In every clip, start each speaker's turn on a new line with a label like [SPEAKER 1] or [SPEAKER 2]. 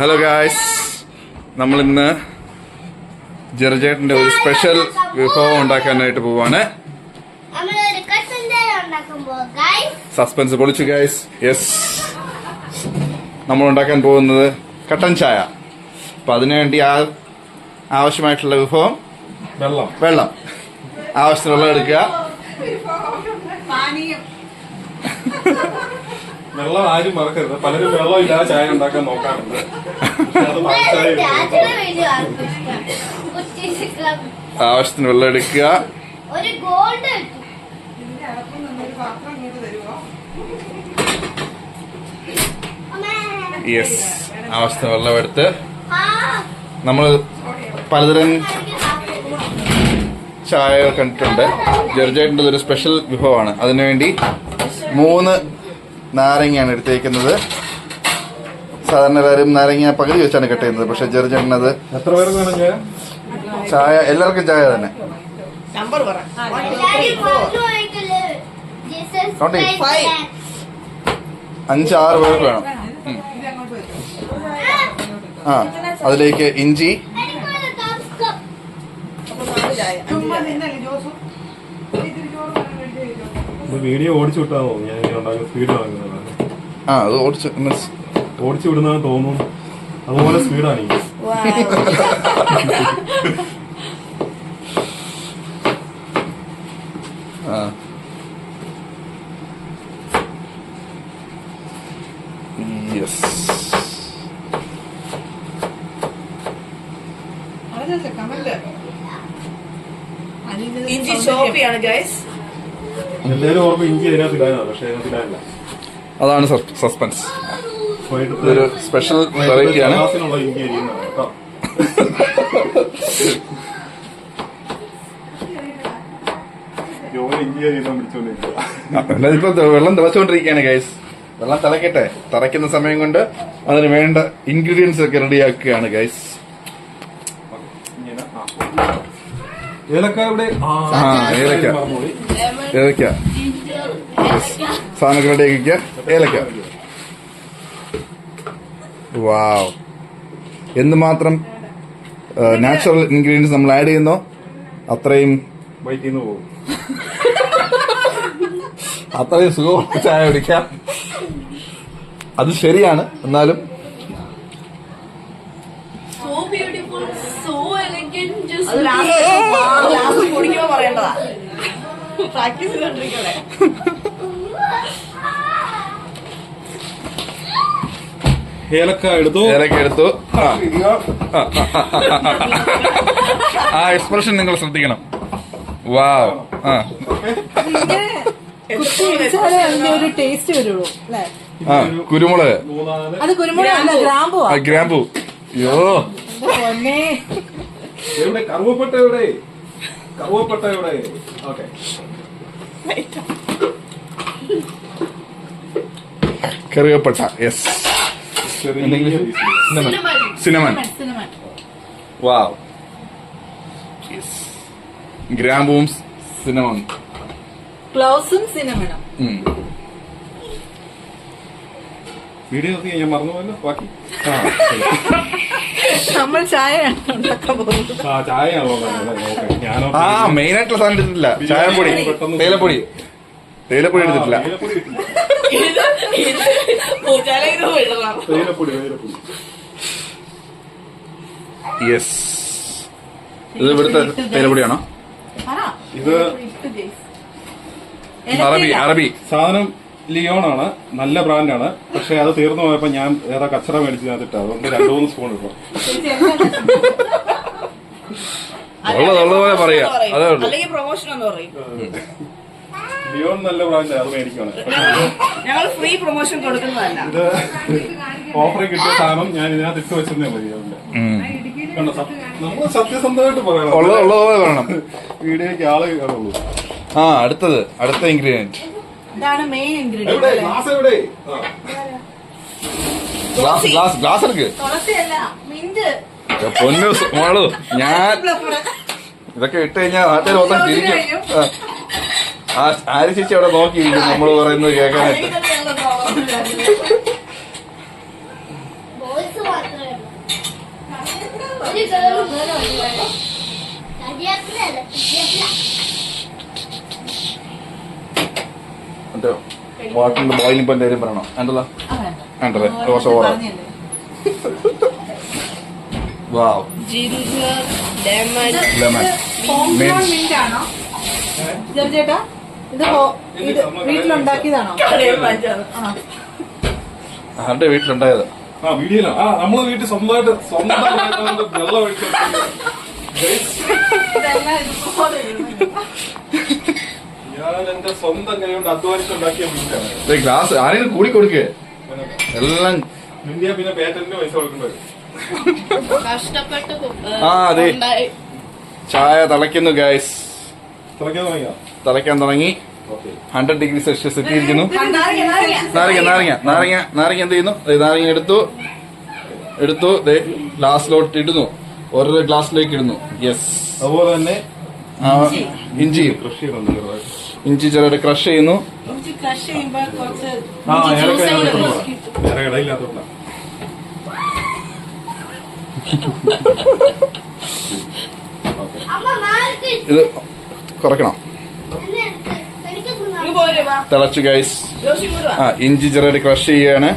[SPEAKER 1] Hello guys, നമ്മളിന്ന് ജെറിചേട്ടന്റെ ഒരു special വിഭവം ഉണ്ടാക്കാനായിട്ട് പോവാണ്. സസ്പെൻസ് പൊളിച്ചു ഗായ്സ്. യെസ്, നമ്മൾ ഉണ്ടാക്കാൻ പോകുന്നത് കട്ടൻ ചായ. അപ്പൊ അതിനുവേണ്ടി ആവശ്യമായിട്ടുള്ള വിഭവം വെള്ളം. ആവശ്യത്തിന് വെള്ളം എടുക്കുക.
[SPEAKER 2] വെള്ളം ആരും മറക്കരുത്. പലരും വെള്ളം ഇല്ലാതെ ചായ ഉണ്ടാക്കാൻ നോക്കാറുണ്ട്.
[SPEAKER 1] ആവശ്യത്തിന് വെള്ളം എടുക്കുക. യെസ്, ആവശ്യത്തിന് വെള്ളം എടുത്ത് നമ്മൾ പലതരം ചായ കണ്ടിട്ടുണ്ട്. ജെറിചേട്ടൻ്റെ ഒരു സ്പെഷ്യൽ വിഭവമാണ്. അതിനുവേണ്ടി 3 നാരങ്ങയാണ് എടുത്തേക്കുന്നത്. സാധാരണ എല്ലാവരും നാരങ്ങ പകുതി വെച്ചാണ് കട്ട് ചെയ്യുന്നത്. പക്ഷെ ജെറിചേട്ടനത്
[SPEAKER 2] എത്ര പേർക്ക് വേണം
[SPEAKER 1] ചായ? എല്ലാവർക്കും ചായ തന്നെ. 5-6 പേർക്ക് വേണം. അതിലേക്ക് ഇഞ്ചി,
[SPEAKER 2] വീഡിയോ ഓടിച്ചു വിട്ടാണോ? ഞാൻ സ്പീഡ്
[SPEAKER 1] അത്
[SPEAKER 2] ഓടിച്ചു വിടുന്നതെന്ന് തോന്നുന്നു. അതുപോലെ സ്പീഡാണ്.
[SPEAKER 3] ഇഞ്ചി ചോപ്പിയാണ് ഗൈസ്.
[SPEAKER 2] എല്ലാവരും ഓർമ്മ ഇഞ്ചി അതിനകത്ത് ഇടാനാണ്, പക്ഷെ അതിനകത്ത് ഇടാനില്ല.
[SPEAKER 1] അതാണ് സസ്പെൻസ്. ഇതൊരു സ്പെഷ്യൽ വെറൈറ്റിയാണ്.
[SPEAKER 2] ഇഞ്ചി അരിയുന്നതാണ് കേട്ടോ. ഇഞ്ചി അരിയുന്ന പിടിച്ചോണ്ടിരിക്കുക.
[SPEAKER 1] ഇപ്പൊ വെള്ളം തിളച്ചുകൊണ്ടിരിക്കുകയാണ് ഗൈസ്. വെള്ളം തിളക്കട്ടെ. തിളയ്ക്കുന്ന സമയം കൊണ്ട് അതിന് വേണ്ട ഇൻഗ്രീഡിയൻസ് ഒക്കെ റെഡിയാക്കുകയാണ് ഗൈസ്.
[SPEAKER 2] ഏലക്ക
[SPEAKER 1] സാധനങ്ങൾ റെഡിയാക്കിക്കുക. ഏലക്ക. വാവ്, എന്തുമാത്രം നാച്ചുറൽ ഇൻഗ്രീഡിയൻസ് നമ്മൾ ആഡ് ചെയ്യുന്നോ അത്രയും
[SPEAKER 2] പോകും.
[SPEAKER 1] അത്രയും സുഖം ചായ കുടിക്കാം. അത് ശരിയാണ്. എന്നാലും
[SPEAKER 2] ഏലക്ക എടുത്തു.
[SPEAKER 1] ആ എക്സ്പ്രഷൻ നിങ്ങൾ ശ്രദ്ധിക്കണം. വാവ്. കുരുമുളക്. ഗ്രാമ്പു. അയ്യോ,
[SPEAKER 2] എവിടെ കറുവപ്പട്ട? എവിടെ? ഓക്കെ.
[SPEAKER 1] കറിവേപ്പട്ട. യെസ്. സിനമൺ. വാവ്. ഗ്രാമ്പുവും സിനമൺ.
[SPEAKER 3] ക്ലോസും സിനമണും.
[SPEAKER 2] വീഡിയോ നോക്കി ഞാൻ മറന്നുപോയല്ലോ. ബാക്കി
[SPEAKER 3] നമ്മൾ ചായയാണ് ഉണ്ടാക്കാൻ പോകുന്നത്.
[SPEAKER 2] ചായയാണോ?
[SPEAKER 1] മെയിൻ ആയിട്ടുള്ള സാധനം എടുത്തിട്ടില്ല. ചായപ്പൊടി, തേയിലപ്പൊടി എടുത്തിട്ടില്ല. യെസ്. ഇത് ഇവിടുത്തെ തേയിലപ്പൊടിയാണോ?
[SPEAKER 2] ഇത്
[SPEAKER 1] അറബി
[SPEAKER 2] സാധനം. ലിയോണാണ്, നല്ല ബ്രാൻഡാണ്. പക്ഷെ അത് തീർന്നു പോയപ്പോ ഞാൻ ഏതാ കച്ചറ മേടിച്ചിട്ട് അതുകൊണ്ട് 2-3 സ്പൂൺ ഇട്ടു.
[SPEAKER 1] പോലെ പറയാ. അതേ ഉള്ളൂ.
[SPEAKER 2] ലിയോൺ നല്ല ബ്രാൻഡ്, അത് മേടിക്കണം.
[SPEAKER 3] ഞങ്ങൾ ഫ്രീ പ്രൊമോഷൻ കൊടുക്കുന്നതല്ല.
[SPEAKER 2] ഇത് ഓഫറിൽ കിട്ടിയ സാധനം ഞാൻ ഇതിനകത്ത് ഇട്ട് വെച്ചെന്നേ മതി. നമ്മൾ സത്യസന്ധമായിട്ട് പറയണം.
[SPEAKER 1] ഉള്ളതുപോലെ പറയണം.
[SPEAKER 2] വീഡിയോക്ക് ആള് കാണുള്ളൂ.
[SPEAKER 1] അടുത്ത ഇൻഗ്രീഡിയന്റ്
[SPEAKER 3] ഇതാണ് മെയിൻ ഇൻഗ്രീഡിയന്റ്.
[SPEAKER 1] ഗ്ലാസ് എടുക്ക്. പൊന്നു മോളു, ഞാൻ ഇതൊക്കെ ഇട്ട് കഴിഞ്ഞാൽ നാട്ടിൽ മൊത്തം തിരിക്കും. ആര് ചേച്ചി അവിടെ നോക്കിയിരിക്കും നമ്മള് പറയുന്നത് കേൾക്കാനായിട്ട്.
[SPEAKER 4] ബോയ്സ് മാത്രമേ ഒരു ഗേളും
[SPEAKER 1] മറ്റേ വാട്ടറിന്റെ ബോയിലിംഗ് പോയിന്റ് കാര്യം പറയണോ? വേണ്ടല്ലോ വേണ്ടല്ലേ ദോശ ഓറ. വാവ് ലെമൺ
[SPEAKER 3] മിന്റ് ആണോ ചേട്ടാ? ഇത് ഇത് വീട്ടിലുണ്ടാക്കിയതാണോ?
[SPEAKER 1] ആരുടെ വീട്ടിലുണ്ടായത്?
[SPEAKER 2] വീഡിയോയിലാണ്. നമ്മള് വീട്ടിൽ സ്വന്തമായിട്ട് വെള്ളം ഒഴിച്ചു. ഞാൻ എന്റെ സ്വന്തം കൈ കൊണ്ട് അധ്വാനിച്ചുണ്ടാക്കിയ മീനാണ്.
[SPEAKER 1] ഗ്ലാസ് ആരെങ്കിലും കൂടി കൊടുക്കേ എല്ലാം.
[SPEAKER 2] ഇന്ത്യ പിന്നെ പേറ്റന്റിന് പൈസ കൊടുക്കേണ്ടി
[SPEAKER 3] കഷ്ടപ്പെട്ട്
[SPEAKER 1] ആ അതെ ചായ തിളയ്ക്കുന്നു ഗൈസ്.
[SPEAKER 2] തിളയ്ക്കാൻ തുടങ്ങിയോ?
[SPEAKER 1] തിളയ്ക്കാൻ തുടങ്ങി. 100 ഡിഗ്രി സെൽഷ്യസ് എത്തിയിരിക്കുന്നു. നാരങ്ങ നാരങ്ങ നാരങ്ങ നാരങ്ങ എന്ത് ചെയ്യുന്നു? നാരങ്ങ എടുത്തു ഗ്ലാസ്സിലോട്ട് ഇടുന്നു. ഓരോ ഗ്ലാസ്സിലേക്ക് ഇടുന്നു. യെസ്.
[SPEAKER 2] അതുപോലെ തന്നെ
[SPEAKER 1] ഇഞ്ചിയും
[SPEAKER 2] കൃഷി ചെയ്യുന്നുണ്ട്.
[SPEAKER 1] ഇഞ്ചി ചെറുതായിട്ട് ക്രഷ് ചെയ്യുന്നു.
[SPEAKER 3] ക്രഷ് ചെയ്യുമ്പോ കുറച്ച്
[SPEAKER 2] വേറെ ഇടയില്ലാത്തോണ്ടാ.
[SPEAKER 1] ഇത് കുറയ്ക്കണം. തിളച്ചു ഗൈസ്. ഇഞ്ചി ചെറുതായിട്ട് ക്രഷ് ചെയ്യാണ്.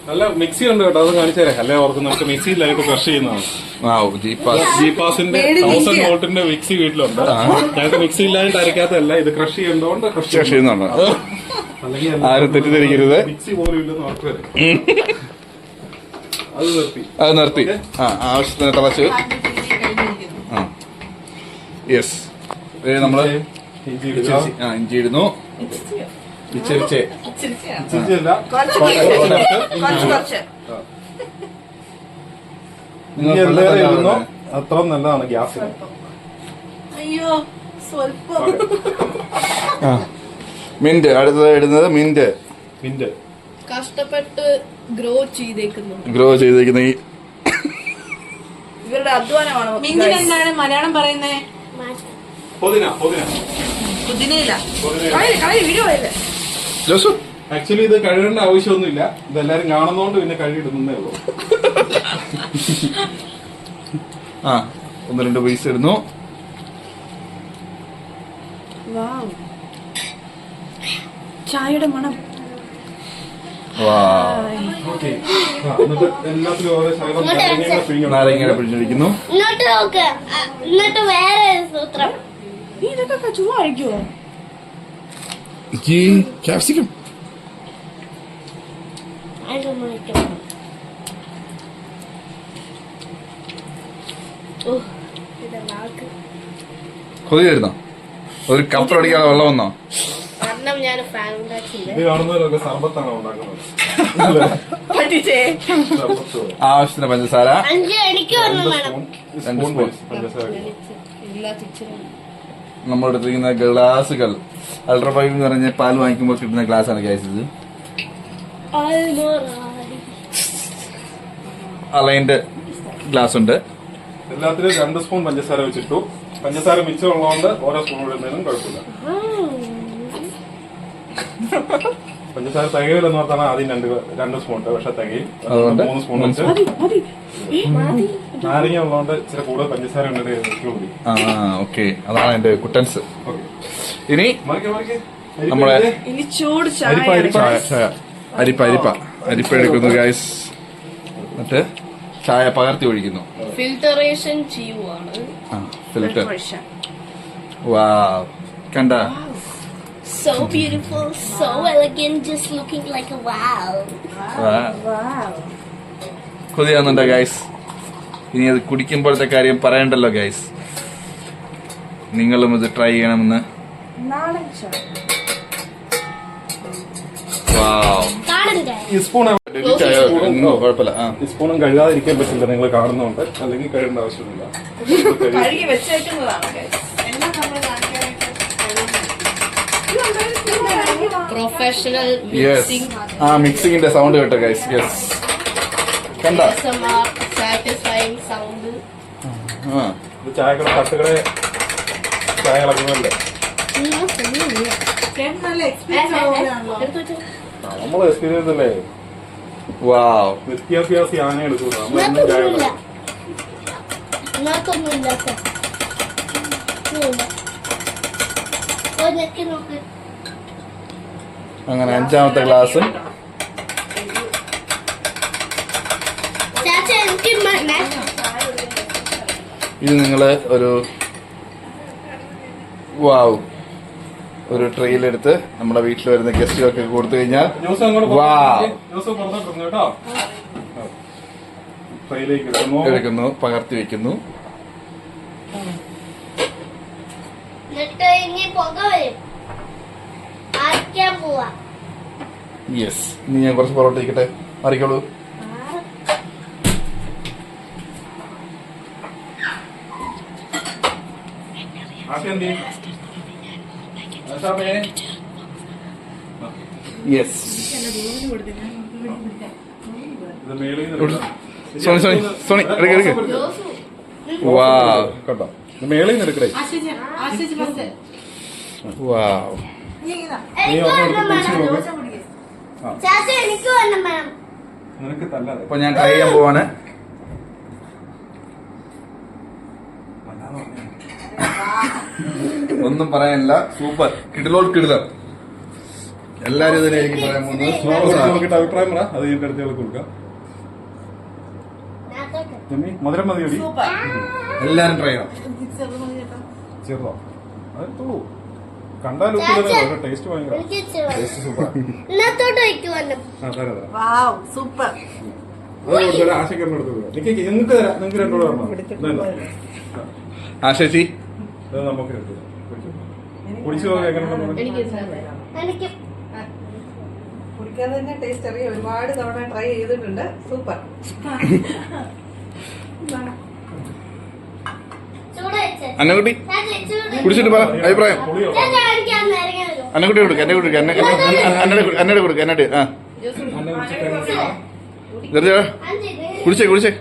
[SPEAKER 2] നല്ല മിക്സി ഉണ്ട് കേട്ടോ, അത് കാണിച്ചു തരാം. അല്ലെ ഓർക്ക് നമുക്ക് മിക്സിയിലായിട്ട് ക്രഷ് ചെയ്യുന്നതാണ്. ജീപ്പാസിന്റെ 1000 വോൾട്ടിന്റെ മിക്സി വീട്ടിലുണ്ട്. ഞങ്ങൾക്ക് മിക്സി ഇല്ലാണ്ട് അരക്കാത്തല്ല, ഇത് ക്രഷ് ചെയ്യേണ്ടതുകൊണ്ട്
[SPEAKER 1] ക്രഷ് ചെയ്യുന്നുണ്ട്. ആരും തെറ്റിദ്ധരിക്കരുത്.
[SPEAKER 2] മിക്സി പോലും ഇല്ലെന്ന് ഓർക്ക് വരും.
[SPEAKER 1] അത് നിർത്തി. ആവശ്യത്തിന് തിളച്ചു. യെസ്. നമ്മള് ഇഞ്ചി ഇടുന്നു.
[SPEAKER 3] കുറച്ച്
[SPEAKER 2] അത്ര നല്ലതാണ് ഗ്യാസിന്.
[SPEAKER 3] അയ്യോ സ്വല്പം.
[SPEAKER 1] മിന്റ് അടുത്തത് ഇടുന്നത്. മിന്റ്
[SPEAKER 3] കഷ്ടപ്പെട്ട് ഗ്രോ ചെയ്തേക്കുന്ന ഇവരുടെ അധ്വാനമാണ്. മിന്റിന് എന്താണ് മലയാളം പറയുന്നേ? പുതിനയില്ല. വീഡിയോ
[SPEAKER 2] ആക്ച്വലി ഇത് കഴുകേണ്ട ആവശ്യമൊന്നുമില്ല. ഇതെല്ലാരും കാണുന്നോണ്ട് പിന്നെ കഴുകിടുന്നേ ഉള്ളൂ.
[SPEAKER 1] 1-2 പീസ് ഇടുന്നു.
[SPEAKER 3] ചായയുടെ മണം.
[SPEAKER 2] എന്നിട്ട് എല്ലാത്തിലും ഓരോ ശകലം
[SPEAKER 1] നാരങ്ങ പിടിച്ചിരിക്കുന്നു.
[SPEAKER 4] ഇങ്ങോട്ട് നോക്ക്. എന്നിട്ട് വേറെ സൂത്രം.
[SPEAKER 3] ഇതൊക്കെ ചുമ്മാ കഴിക്കുവോ?
[SPEAKER 1] ക്യാപ്സിക്കം കൊതി വരുന്നോ? ഒരു കപ്പടിക്കാതെ വെള്ളം വന്നോ?
[SPEAKER 2] ഇത് കാണുന്നവരൊക്കെ സർബത്താണ് ഉണ്ടാക്കുന്നത്.
[SPEAKER 1] ആവശ്യത്തിന് പഞ്ചസാര.
[SPEAKER 4] എനിക്ക്
[SPEAKER 1] 2 സ്പൂൺ.
[SPEAKER 2] പഞ്ചസാര.
[SPEAKER 1] നമ്മളെടുത്തിരിക്കുന്ന ഗ്ലാസുകൾ അൾട്രാഫൈവ് എന്ന് പറഞ്ഞ പാൽ വാങ്ങിക്കുമ്പോൾ കിട്ടുന്ന ഗ്ലാസ് ആണ് ഗൈസ്. ഇത് അലൈൻഡ് ഗ്ലാസ് ഉണ്ട്.
[SPEAKER 2] എല്ലാത്തിലും 2 സ്പൂൺ പഞ്ചസാര വെച്ചിട്ടു. പഞ്ചസാര മിച്ചമുള്ളതുകൊണ്ട് ഓരോ സ്പൂൺ ഇടുന്നതിനും കുഴപ്പമില്ല. പഞ്ചസാര തികയില്ലെന്ന് ഓർത്താണ് ആദ്യം 2 സ്പൂൺ ഇട്ട്. പക്ഷെ തികയും.
[SPEAKER 1] അതുകൊണ്ട്
[SPEAKER 2] 3 സ്പൂൺ വെച്ച്. നാരങ്ങ ഉള്ളതുകൊണ്ട് ഇച്ചിരി കൂടുതൽ പഞ്ചസാര കൂടി.
[SPEAKER 1] ഓക്കെ, അതാണ് എന്റെ കുട്ടൻസ്. ഇനി നമ്മളെ
[SPEAKER 3] ഇനി ചൂട്
[SPEAKER 1] അരിപ്പ എടുക്കുന്നു ഗൈസ്. എന്നിട്ട് ചായ പകർത്തി ഒഴിക്കുന്നു.
[SPEAKER 4] ഫിൽറ്ററേഷൻ ചെയ്യുവാണ്.
[SPEAKER 1] ഫിൽറ്റർ. വാവ്, കണ്ട?
[SPEAKER 4] So beautiful, so elegant, just looking like a wow.
[SPEAKER 1] കൊതിയാവുന്നുണ്ടോ ഗൈസ്? ഇനി അത് കുടിക്കുമ്പോഴത്തെ കാര്യം പറയണ്ടല്ലോ ഗൈസ്. നിങ്ങളും ഇത് ട്രൈ ചെയ്യണമെന്ന്.
[SPEAKER 2] ഈ സ്പൂൺ
[SPEAKER 1] കുഴപ്പമില്ല.
[SPEAKER 2] ഈ സ്പൂണും കഴുകാതിരിക്കാൻ പറ്റില്ല, നിങ്ങൾ കാണുന്നുണ്ട്. അല്ലെങ്കിൽ കഴുകേണ്ട ആവശ്യമില്ല.
[SPEAKER 3] കഴുകി വെച്ചേക്കുന്നതാണ്.
[SPEAKER 4] Professional
[SPEAKER 1] mixing. മിക്സിംഗിന്റെ സൗണ്ട് കേട്ടോ ഗൈസ്. യെസ്, കണ്ട?
[SPEAKER 4] satisfying sound.
[SPEAKER 2] ചായക്കട തട്ടുകളെ ചായ ഇളകുന്നല്ലേ?
[SPEAKER 3] ചേട്ടൻ നല്ല എക്സ്പീരിയൻസ് ഉള്ളവരാണല്ലോ.
[SPEAKER 4] എടുത്ത് വെച്ചോ.
[SPEAKER 2] നമ്മളെ എക്സ്പീരിയൻസ് അല്ലേ,
[SPEAKER 1] വാവ്.
[SPEAKER 2] വിദ്യാഭ്യാസി ആന എടുക്കൂല.
[SPEAKER 4] നിങ്ങൾക്കൊന്നുമില്ല. നിങ്ങൾക്കൊന്നുമില്ല സർ. നോക്ക്.
[SPEAKER 1] അങ്ങനെ 5ാമത്തെ ഗ്ലാസും
[SPEAKER 4] ചാച്ച എനിക്ക്
[SPEAKER 1] ഇത് നിങ്ങള് ഒരു വാവ് ഒരു ട്രെയിലെടുത്ത് നമ്മുടെ വീട്ടിൽ വരുന്ന ഗസ്റ്റുകൾക്ക് കൊടുത്തു കഴിഞ്ഞാൽ
[SPEAKER 2] ജ്യൂസ് അങ്ങോട്ട്
[SPEAKER 1] വാവ്.
[SPEAKER 2] ജ്യൂസ് പുറത്തോട്ട് കേട്ടോ. ട്രെയിലേക്ക് ഇടുന്നു.
[SPEAKER 1] എടുക്കുന്നു, പകർത്തി വെക്കുന്നു.
[SPEAKER 4] എന്നിട്ട് ഇനി പുക വരും. ആക്കാൻ പോവാ.
[SPEAKER 1] യെസ്. ഇനി ഞാൻ കുറച്ച് പൊറോട്ട ഇരിക്കട്ടെ, അറിയിക്കോളൂ.
[SPEAKER 2] ആശാന്തി ആശാമേ
[SPEAKER 1] യെസ്.
[SPEAKER 2] ഇത് മേളിൽ നിന്ന്
[SPEAKER 1] സോണി സോണി സോണി എടുക്ക എടുക്ക. വാവ്
[SPEAKER 2] കേട്ടോ, ഇത് മേളിൽ നിന്ന് എടുക്കണേ.
[SPEAKER 3] ആശിച്ച് ഫസ്റ്റ്.
[SPEAKER 1] വാവ്.
[SPEAKER 3] ഇതാ.
[SPEAKER 2] നീ
[SPEAKER 4] എനിക്ക്
[SPEAKER 2] ഒരെണ്ണം
[SPEAKER 4] വരണം
[SPEAKER 2] എടുത്ത്
[SPEAKER 4] വേണം.
[SPEAKER 2] കുടിച്ച് നോക്ക്.
[SPEAKER 4] ചാച്ച എനിക്ക് വരണം വേണം.
[SPEAKER 2] നിനക്ക് തല്ലാതെ
[SPEAKER 1] അപ്പൊ ഞാൻ ട്രൈ ചെയ്യാൻ പോവാണ്. ഒന്നും പറയാനില്ല, സൂപ്പർ, കിടിലോൾ കിടിലം. എല്ലാരും ഇതിനായിരിക്കും പറയാൻ പോകുന്നത്.
[SPEAKER 2] നോക്കിയിട്ട് അഭിപ്രായം പറ, അത് ഇതിന്റെ അടുത്തേക്ക് കൊടുക്കാം. ജമ്മി, മധുരം മതി അടി.
[SPEAKER 3] സൂപ്പർ.
[SPEAKER 1] എല്ലാരും ട്രൈ ചെയ്യണം.
[SPEAKER 2] ചെറുതോ അത് തോളൂ കണ്ടാൽ ഉപ്പില്ല, ടേസ്റ്റ് ഭയങ്കര
[SPEAKER 4] എനിക്ക് ഇച്ചിരി വേണം.
[SPEAKER 2] Taste super.
[SPEAKER 4] ഇന്നത്തോട്ട് വയ്ക്ക് വരണം.
[SPEAKER 2] തരാം.
[SPEAKER 3] Wow super.
[SPEAKER 2] അത് കൊടുത്തരാം, ആശയ്ക്ക് എടുത്തു നിങ്ങൾക്ക് തരാം. നിങ്ങൾക്ക് രണ്ടോട് പറഞ്ഞു
[SPEAKER 1] ആശേച്ചി
[SPEAKER 2] അത് നമുക്ക് എടുത്തു കുടിച്ചു നോക്കാം എങ്ങനെ
[SPEAKER 4] എനിക്ക്
[SPEAKER 3] കുടിക്കാതെ തന്നെ ടേസ്റ്റ് അറിയാം. ഒരുപാട് തവണ ട്രൈ ചെയ്തിട്ടുണ്ട്. സൂപ്പർ.
[SPEAKER 4] ചൂട് വെച്ച്.
[SPEAKER 1] അന്നക്കുട്ടി
[SPEAKER 4] ചാച്ച ചൂട്.
[SPEAKER 1] കുടിച്ചിട്ട് പറ അഭിപ്രായം.
[SPEAKER 4] ചാച്ച കാണിക്കാൻ നേരം വരും.
[SPEAKER 1] അന്നക്കുട്ടി കൊടുക്ക, എന്നെ കൊടുക്ക, എന്നോട് കൊടുക്ക, എന്നോട്. ആ ജർജ കുടിച്ചേ കുടിച്ചേ.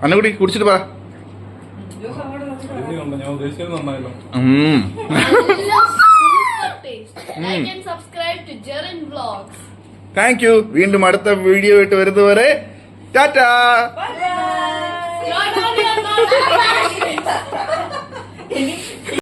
[SPEAKER 1] അന്നക്കുട്ടി കുടിച്ചിട്ട് പറ.
[SPEAKER 2] ഞാൻ ഉദ്ദേശിച്ചത് നന്നായല്ലോ.
[SPEAKER 4] Like and subscribe to Jerin Vlogs.
[SPEAKER 1] Thank you. വീണ്ടും അടുത്ത വീഡിയോ ആയിട്ട് വരുന്നവരെ Tata.
[SPEAKER 4] No, no, no, no.